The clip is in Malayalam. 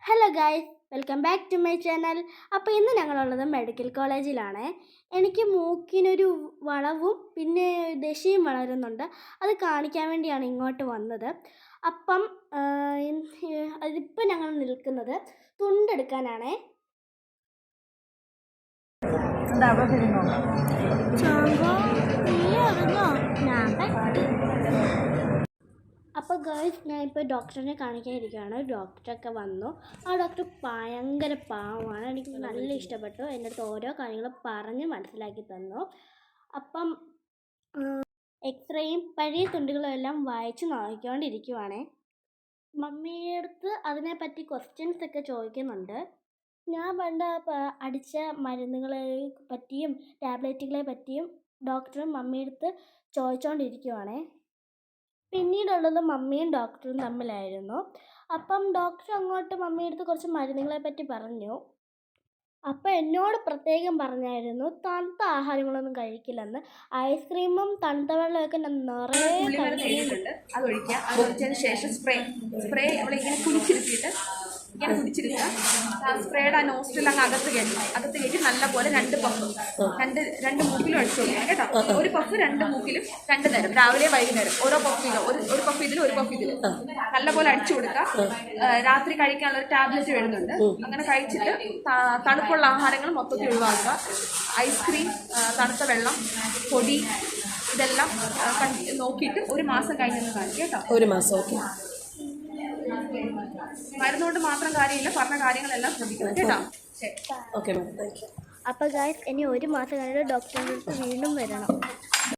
Hello guys, welcome back to my channel. അപ്പോൾ ഇന്ന് ഞങ്ങളുള്ളത് മെഡിക്കൽ കോളേജിലാണ്. എനിക്ക് മൂക്കിനൊരു വളവും പിന്നെ ദശയും വളരുന്നുണ്ട്. അത് കാണിക്കാൻ വേണ്ടിയാണ് ഇങ്ങോട്ട് വന്നത്. അപ്പം അതിപ്പോൾ ഞങ്ങൾ നിൽക്കുന്നത് തുണ്ടെടുക്കാനാണേ. അപ്പോൾ ഗേൾസ്, ഞാനിപ്പോൾ ഡോക്ടറിനെ കാണിക്കാനിരിക്കുകയാണ്. ഡോക്ടറൊക്കെ വന്നു. ആ ഡോക്ടർ ഭയങ്കര പാവമാണ്. എനിക്ക് നല്ല ഇഷ്ടപ്പെട്ടു. എൻ്റെ അടുത്ത് ഓരോ കാര്യങ്ങളും പറഞ്ഞ് മനസ്സിലാക്കി തന്നു. അപ്പം എക്സ്റേയും പഴയ തുണ്ടുകളും എല്ലാം വായിച്ച് നോക്കിക്കൊണ്ടിരിക്കുവാണേ. മമ്മിയുടെ അടുത്ത് അതിനെപ്പറ്റി ക്വസ്റ്റ്യൻസ് ഒക്കെ ചോദിക്കുന്നുണ്ട്. ഞാൻ പണ്ട് അടിച്ച മരുന്നുകളെ പറ്റിയും ടാബ്ലറ്റുകളെ പറ്റിയും ഡോക്ടറും മമ്മിയുടെ അടുത്ത് ചോദിച്ചുകൊണ്ടിരിക്കുവാണേ. പിന്നീടുള്ളത് മമ്മിയും ഡോക്ടറും തമ്മിലായിരുന്നു. അപ്പം ഡോക്ടർ അങ്ങോട്ട് മമ്മിയുടെ അടുത്ത് കുറച്ച് മരുന്നുകളെ പറ്റി പറഞ്ഞു. അപ്പം എന്നോട് പ്രത്യേകം പറഞ്ഞായിരുന്നു തണുത്ത ആഹാരങ്ങളൊന്നും കഴിക്കില്ലെന്ന്. ഐസ്ക്രീമും തണുത്ത വെള്ളമൊക്കെ ഞാൻ നിറയെ കഴിക്കുന്നുണ്ട്. അതൊഴിക്കുക. അതൊഴിച്ചതിന് ശേഷം സ്പ്രേ അവിടെ ഇങ്ങനെ കുടിച്ചിരുത്തിയിട്ട് ഇങ്ങനെ കുടിച്ചിരിക്കുക. സ്പ്രേയുടെ ആ നോസ്ട്രിൽ അങ്ങ് അകത്ത് കയറ്റി നല്ലപോലെ രണ്ട് പഫ് രണ്ട് മൂക്കിലും അടിച്ചു കൊടുക്കണം കേട്ടോ. ഒരു പഫ് രണ്ട് മൂക്കിലും 2 നേരം, രാവിലെ വൈകുന്നേരം ഓരോ പഫിലും ഒരു പഫ് ഇതിലും ഒരു പഫ് ഇതിലും നല്ലപോലെ അടിച്ചു കൊടുക്കുക. രാത്രി കഴിക്കാനുള്ള ഒരു ടാബ്ലറ്റ് എഴുതുന്നുണ്ട്. അങ്ങനെ കഴിച്ചിട്ട് തണുപ്പുള്ള ആഹാരങ്ങൾ മൊത്തത്തിൽ ഒഴിവാക്കുക. ഐസ്ക്രീം, തണുത്ത വെള്ളം, പൊടി ഇതെല്ലാം നോക്കിയിട്ട് 1 മാസം കഴിഞ്ഞൊന്ന് കാണിക്കുക കേട്ടോ. 1 മാസം. ഓക്കെ. മരുന്നുകൊണ്ട് മാത്രം കാര്യമില്ല, പറഞ്ഞ കാര്യങ്ങളെല്ലാം ശ്രദ്ധിക്കണം കേട്ടോ. Okay ma'am, thank you. അപ്പോൾ ഗൈസ്, ഇനി 1 മാസം കഴിഞ്ഞിട്ട് ഡോക്ടറിൻ്റെ അടുത്ത് വീണ്ടും വരണം.